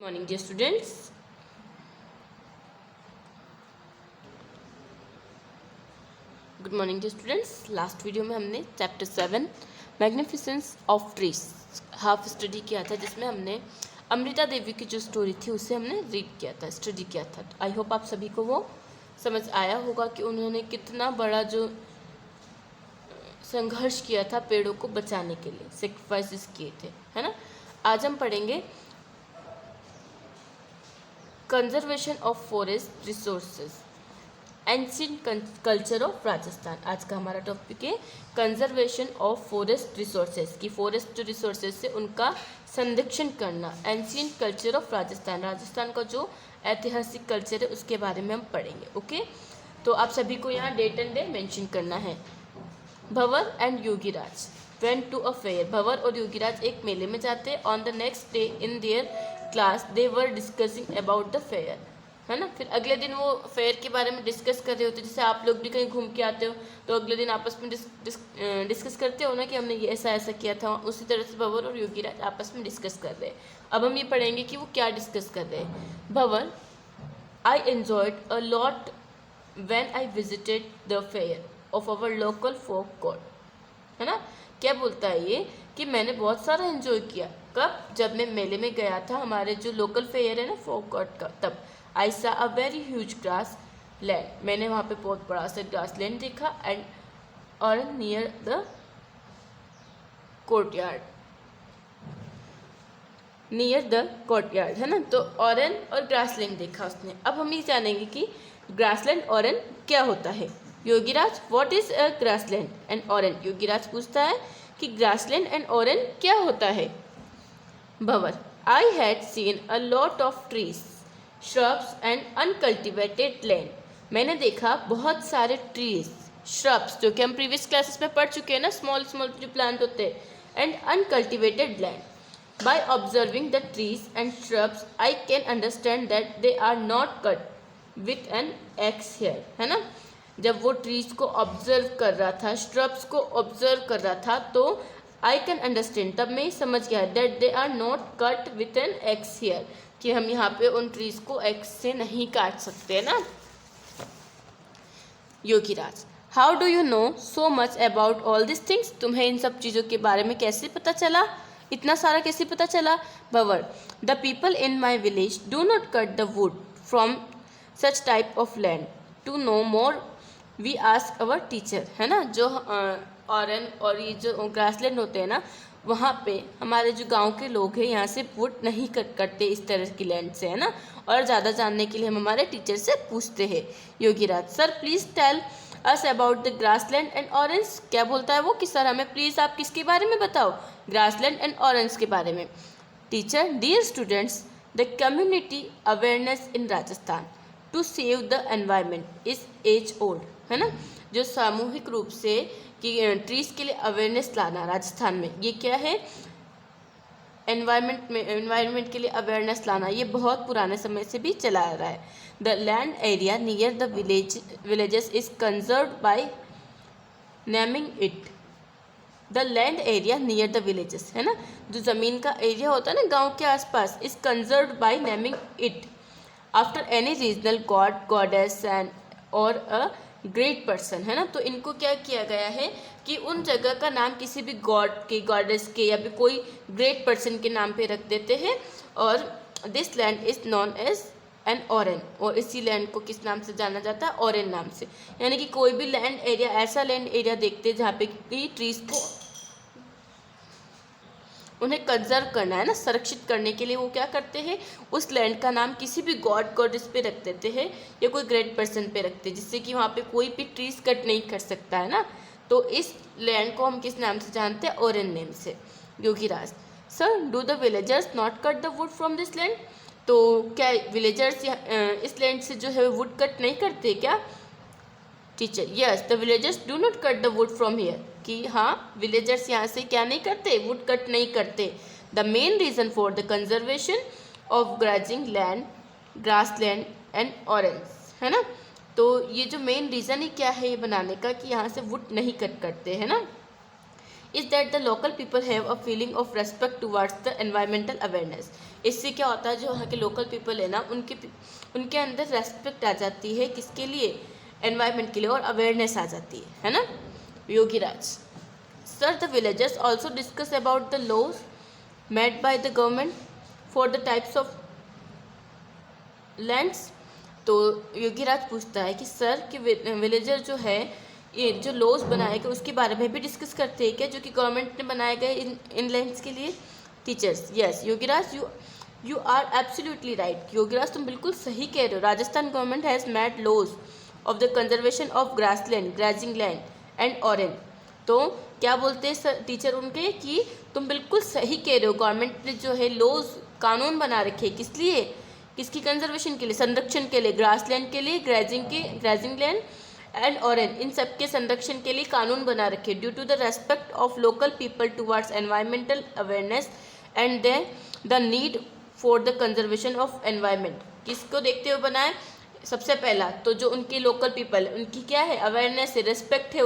Morning dear students. Good morning dear students. Last video में हमने chapter 7 magnificence of trees half study किया था, जिसमें हमने अमृता देवी की जो स्टोरी थी उसे हमने रीड किया था, स्टडी किया था। आई होप आप सभी को वो समझ आया होगा कि उन्होंने कितना बड़ा जो संघर्ष किया था पेड़ों को बचाने के लिए, सेक्रीफाइसेस किए थे, है ना। आज हम पढ़ेंगे conservation of forest resources, ancient culture of Rajasthan. आज का हमारा टॉपिक है कंजर्वेशन ऑफ फॉरेस्ट रिसोर्सेज, की फॉरेस्ट जो रिसोर्सेज से उनका संरक्षण करना। Ancient culture of Rajasthan, Rajasthan का जो ऐतिहासिक कल्चर है उसके बारे में हम पढ़ेंगे। ओके, तो आप सभी को यहाँ डेट एंड डे मेंशन करना है। Bhanwar and Yogiraj went to a fair. Bhanwar और योगीराज एक मेले में जाते हैं। On the next day in their class they were discussing about the fair, है ना। फिर अगले दिन वो फेयर के बारे में डिस्कस कर रहे होते हैं। जैसे आप लोग भी कहीं घूम के आते हो तो अगले दिन आपस में डिस्कस करते हो ना कि हमने ये ऐसा ऐसा किया था। उसी तरह से भंवर और योगीराज आपस में डिस्कस कर रहे हैं। अब हम ये पढ़ेंगे कि वो क्या डिस्कस कर रहे हैं। Bhanwar, I enjoyed a lot when I visited the fair of our local folk god, है ना। क्या बोलता है ये कि मैंने बहुत सारा एंजॉय किया। कब? जब मैं मेले में गया था, हमारे जो लोकल फेयर है ना फोक गॉड का, तब। आई सा a very huge grass land, मैंने वहाँ पे बहुत बड़ा सा ग्रास लैंड देखा। एंड और near the courtyard, near the courtyard, है ना। तो ऑरेन और ग्रासलैंड देखा उसने। अब हम ये जानेंगे कि ग्रासलैंड ऑरेन क्या होता है। Yogiraj, what is a grassland and oran? Yogiraj पूछता है कि ग्रासलैंड एंड ऑरेन क्या होता है। Bhanwar, I had seen a lot of trees, shrubs and uncultivated land, मैंने देखा बहुत सारे ट्रीज, श्रब्स जो कि हम प्रीवियस क्लासेस में पढ़ चुके हैं ना, स्मॉल स्मॉल जो प्लांट होते हैं, and uncultivated land. By observing the trees and shrubs, I can understand that they are not cut with an axe here, है ना। जब वो ट्रीज को ऑब्जर्व कर रहा था, श्रब्स को ऑब्जर्व कर रहा था, तो आई कैन अंडरस्टैंड, तब मैं समझ गया, that they are not cut with an axe here, कि हम यहाँ पे उन ट्रीज को एक्स से नहीं काट सकते ना। Yogiraj, how do you know so much about all this things, तुम्हें इन सब चीज़ों के बारे में कैसे पता चला, इतना सारा कैसे पता चला। Bhanwar, the people in my village do not cut the wood from such type of land, to know more we ask our teacher, है ना। जो ऑरेन और ये जो ग्रासलैंड होते हैं ना, वहाँ पे हमारे जो गांव के लोग हैं यहाँ से वुड नहीं कट करते इस तरह की लैंड से, है ना। और ज़्यादा जानने के लिए हम हमारे टीचर से पूछते हैं। Yogiraj, sir please tell us about the grassland and orange, क्या बोलता है वो कि सर हमें प्लीज़ आप किसके बारे में बताओ, ग्रासलैंड एंड ऑरेंज के बारे में। Teacher, dear students, the community awareness in Rajasthan to save the environment is as old, है ना। जो सामूहिक रूप से कि ट्रीज के लिए अवेयरनेस लाना राजस्थान में, ये क्या है, एनवायरनमेंट के लिए अवेयरनेस लाना, ये बहुत पुराने समय से भी चला आ रहा है। The land area near the villages is conserved by naming it, the land area near the villages, है ना। जो ज़मीन का एरिया होता है ना गांव के आसपास, is conserved by naming it after any regional god, goddess and और अ ग्रेट पर्सन, है ना। तो इनको क्या किया गया है कि उन जगह का नाम किसी भी गॉड के, गॉडेस के या फिर कोई ग्रेट पर्सन के नाम पे रख देते हैं। और this land is known as an oran, और इसी लैंड को किस नाम से जाना जाता है, ऑरेन नाम से। यानी कि कोई भी लैंड एरिया, ऐसा लैंड एरिया देखते हैं जहाँ पे कि ट्रीज को उन्हें कंजर्व करना है ना, संरक्षित करने के लिए वो क्या करते हैं, उस लैंड का नाम किसी भी गॉड गॉडेस पे रख देते हैं या कोई ग्रेट पर्सन पे रखते हैं, जिससे कि वहाँ पे कोई भी ट्रीज कट नहीं कर सकता, है ना। तो इस लैंड को हम किस नाम से जानते हैं, ऑरेन नेम से। Yogiraj, sir do the villagers not cut the wood from this land, तो क्या विलेजर्स इस लैंड से जो है वुड कट नहीं करते क्या। Teacher, yes the villagers do not cut the wood from here, कि हाँ विलेजर्स यहाँ से क्या नहीं करते, वुड कट नहीं करते। The main reason for the conservation of grazing land, grass land and oran, है ना। तो ये जो मेन रीज़न ही क्या है ये बनाने का कि यहाँ से वुड नहीं कट करते, है ना, is that the local people have a feeling of respect towards the environmental awareness, इससे क्या होता है, जो वहाँ के लोकल पीपल है ना, उनके अंदर रेस्पेक्ट आ जाती है, किसके लिए, एनवायरनमेंट के लिए, और अवेयरनेस आ जाती है ना। Yogiraj sir, the villagers also discuss about the laws made by the government for the types of lands. तो योगीराज पूछता है कि सर कि विलेजर जो है ये जो लॉज बनाए गए उसके बारे में भी डिस्कस करते हैं क्या, जो कि गवर्नमेंट ने बनाए गए इन लैंड्स के लिए। Teachers yes Yogiraj, you are absolutely right. Yogiraj तुम बिल्कुल सही कह रहे हो। Rajasthan government has made laws of the conservation of grassland, grazing land and oran. तो क्या बोलते हैं सर टीचर उनके कि तुम बिल्कुल सही कह रहे हो, गवर्नमेंट ने जो है लॉज कानून बना रखे, किस लिए, किसकी कंजर्वेशन के लिए, संरक्षण के लिए, ग्रासलैंड के लिए, ग्राजिंग लैंड एंड ऑरेंज, इन सब के संरक्षण के लिए कानून बना रखे। Due to the respect of local people towards environmental awareness and the need for the conservation of environment. किसको देखते हुए बनाए, सबसे पहला तो जो उनके लोकल पीपल, उनकी क्या है, अवेयरनेस है, रेस्पेक्ट है।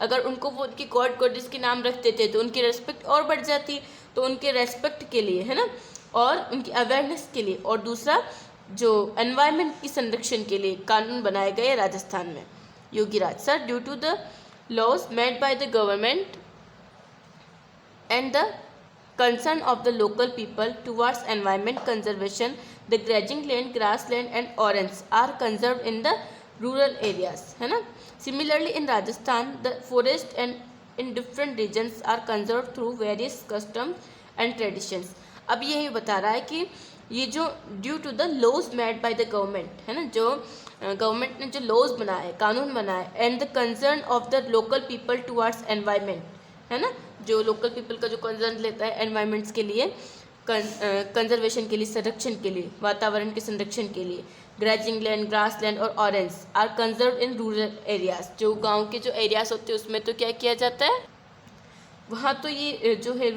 अगर उनको वो उनकी गॉड गॉडेस के नाम रखते थे तो उनकी रेस्पेक्ट और बढ़ जाती, तो उनके रेस्पेक्ट के लिए है ना, और उनकी अवेयरनेस के लिए। और दूसरा जो एनवायरनमेंट की संरक्षण के लिए कानून बनाए गए राजस्थान में। Yogiraj sir, due to the laws made by the government and the concern of the local people towards environment conservation, the grazing land, grassland and orange are conserved in the rural areas, है ना। Similarly in Rajasthan, the forest and in different regions are conserved through various customs and traditions। अब यही बता रहा है कि ये जो due to the laws made by the government है ना, जो गवर्नमेंट ने जो लॉज बनाए, कानून बनाए, and the concern of the local people towards environment है ना, जो लोकल पीपल का जो कंसर्न लेता है एनवायरनमेंट्स के लिए, कंजर्वेशन के लिए, संरक्षण के लिए, वातावरण के संरक्षण के लिए। ग्राजिंग लैंड, ग्रास लैंड और orange are conserve in rural areas. जो गांव के जो एरियाज होते हैं उसमें तो क्या किया जाता है, वहाँ तो ये जो है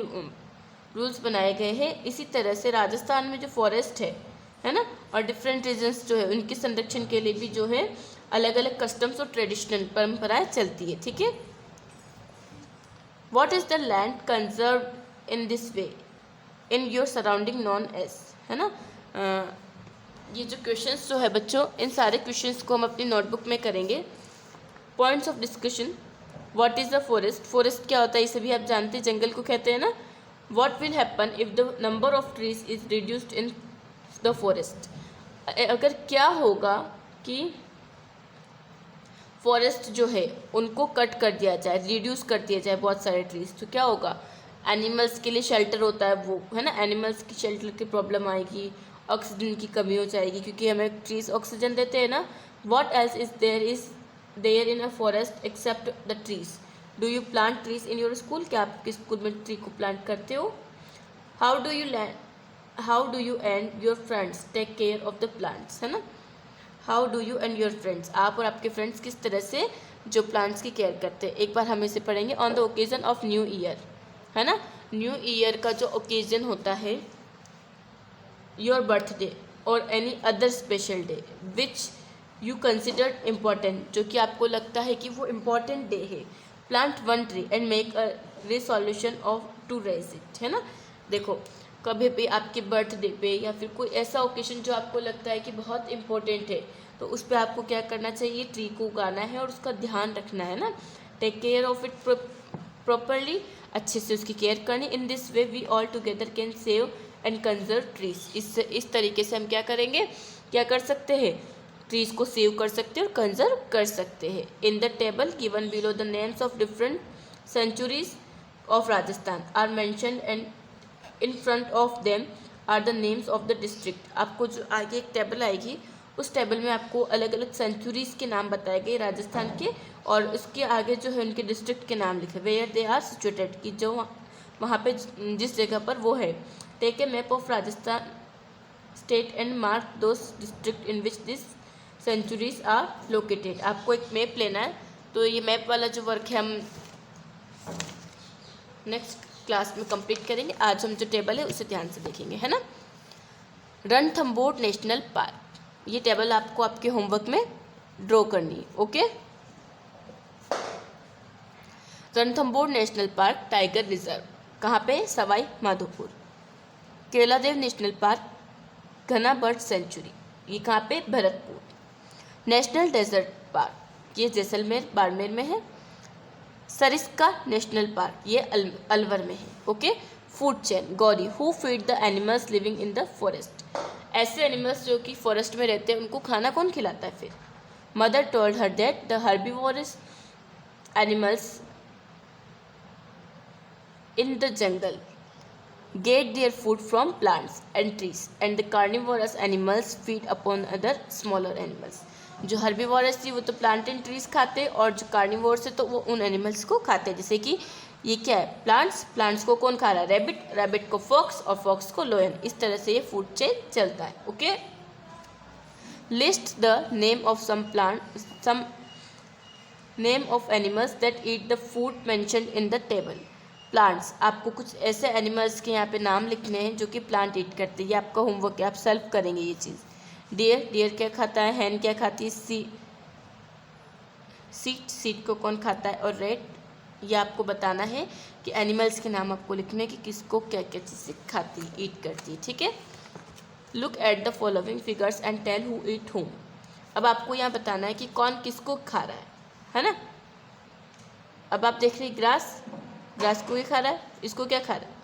रूल्स बनाए गए हैं। इसी तरह से राजस्थान में जो फॉरेस्ट है ना, और डिफरेंट रीजन्स जो है उनके संरक्षण के लिए भी जो है अलग अलग कस्टम्स और ट्रेडिशनल परंपराएं चलती है। ठीक है। What is the land conserved in this way in your surrounding known as, है ना। ये जो क्वेश्चंस जो है बच्चों, इन सारे क्वेश्चंस को हम अपनी नोटबुक में करेंगे। Points of discussion, what is the forest, forest क्या होता है इसे भी आप जानते हैं, जंगल को कहते हैं ना। What will happen if the number of trees is reduced in the forest, अगर क्या होगा कि फॉरेस्ट जो है उनको कट कर दिया जाए, रिड्यूस कर दिया जाए बहुत सारे ट्रीज, तो क्या होगा, एनिमल्स के लिए शेल्टर होता है वो है ना, एनिमल्स की शेल्टर की प्रॉब्लम आएगी, ऑक्सीजन की कमी हो जाएगी क्योंकि हमें ट्रीज ऑक्सीजन देते हैं ना। What else is there in a forest except the trees. Do you plant trees in your school, क्या आपके स्कूल में ट्री को प्लांट करते हो। How do you and your friends take care of the plants, है ना। How do you and your friends, आप और आपके फ्रेंड्स किस तरह से जो प्लांट्स की केयर करते हैं। एक बार हम इसे पढ़ेंगे। On the occasion of new year, है ना, न्यू ईयर का जो ओकेजन होता है, योर बर्थडे और any other special day which you considered important, जो कि आपको लगता है कि वो इम्पॉर्टेंट डे है, plant one tree and make a resolution of to raise it, है ना। देखो कभी भी आपके बर्थडे पे या फिर कोई ऐसा ओकेजन जो आपको लगता है कि बहुत इम्पोर्टेंट है, तो उस पर आपको क्या करना चाहिए, ट्री को उगाना है और उसका ध्यान रखना है ना। Take care of it properly, अच्छे से उसकी केयर करनी। In this way we all together can save and conserve trees. इस तरीके से हम क्या करेंगे, क्या कर सकते हैं, ट्रीज को सेव कर सकते हैं और कंजर्व कर सकते हैं। In the table given below the names of different sanctuaries of Rajasthan are mentioned and in front of them are the names of the district. आपको जो आगे एक टेबल आएगी, उस टेबल में आपको अलग अलग सेंचुरीज़ के नाम बताए गए राजस्थान के, और उसके आगे जो है उनके डिस्ट्रिक्ट के नाम लिखे, वेयर दे आर सिचुएटेड, कि जो वहाँ पे जिस जगह पर वो है। Take a map of Rajasthan state and mark those district in which this sanctuaries are located. आपको एक मैप लेना है, तो ये मैप वाला जो वर्क है हम नेक्स्ट क्लास में कंप्लीट करेंगे। आज हम जो टेबल है उसे ध्यान से देखेंगे, है ना। रणथंबोर नेशनल पार्क, ये टेबल आपको आपके होमवर्क में ड्रॉ करनी है। Okay. Ranthambore national park tiger reserve कहाँ पे, सवाई माधोपुर। केलादेव नेशनल पार्क, घना बर्ड सेंचुरी, ये कहाँ पे? भरतपुर। नेशनल डेजर्ट पार्क, ये जैसलमेर बाड़मेर में है। सरिस्का नेशनल पार्क, ये अलवर में है। Okay. Food chain, Gauri, who feed the animals living in the forest, ऐसे एनिमल्स जो कि फॉरेस्ट में रहते हैं उनको खाना कौन खिलाता है फिर? Mother told her that the herbivorous animals in the jungle get their food from plants and trees and the carnivorous animals feed upon other smaller animals। जो हर्बीवोरस थी वो तो प्लांट एंड ट्रीज खाते, और जो कार्निवोरस है तो वो उन एनिमल्स को खाते हैं, जैसे कि ये क्या है? प्लांट्स को कौन खा रहा है? रैबिट को फॉक्स, और फॉक्स को लोयन। इस तरह से ये फूड चेन चलता है। Okay. List the name of animals that eat the food mentioned in the table. Plants, आपको कुछ ऐसे एनिमल्स के यहाँ पे नाम लिखने हैं जो कि प्लांट ईट करते हैं। ये आपका होमवर्क है, आप सॉल्व करेंगे ये चीज़। डियर क्या खाता है? हैन क्या खाती है? सीट को कौन खाता है? और रेट, ये आपको बताना है कि एनिमल्स के नाम आपको लिखने कि किसको क्या क्या चीज़ें खाती है, ईट करती है। ठीक है। Look at the following figures and tell who eat whom. अब आपको यहाँ बताना है कि कौन किसको खा रहा है ना। अब आप देख रहे हैं ग्रास को ही खा रहा है, इसको क्या खा रहा है?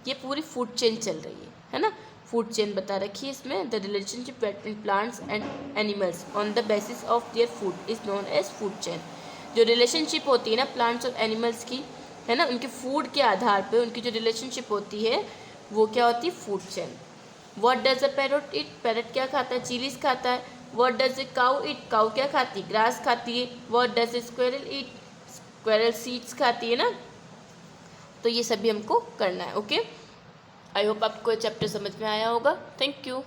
ये पूरी फूड चेन चल रही है ना। फूड चेन बता रखी है इसमें। The relationship between plants and animals on the basis of their food is known as food chain. जो रिलेशनशिप होती है ना प्लांट्स और एनिमल्स की, है ना, उनके फूड के आधार पे उनकी जो रिलेशनशिप होती है वो क्या होती है? Food chain. What does a parrot eat? Parrot क्या खाता है? चिलीज खाता है। What does a cow eat? Cow क्या खाती है? ग्रास खाती है। What does a squirrel eat? Squirrel seeds खाती है ना। तो ये सभी हमको करना है। ओके। आई होप आपको ये चैप्टर समझ में आया होगा। Thank you.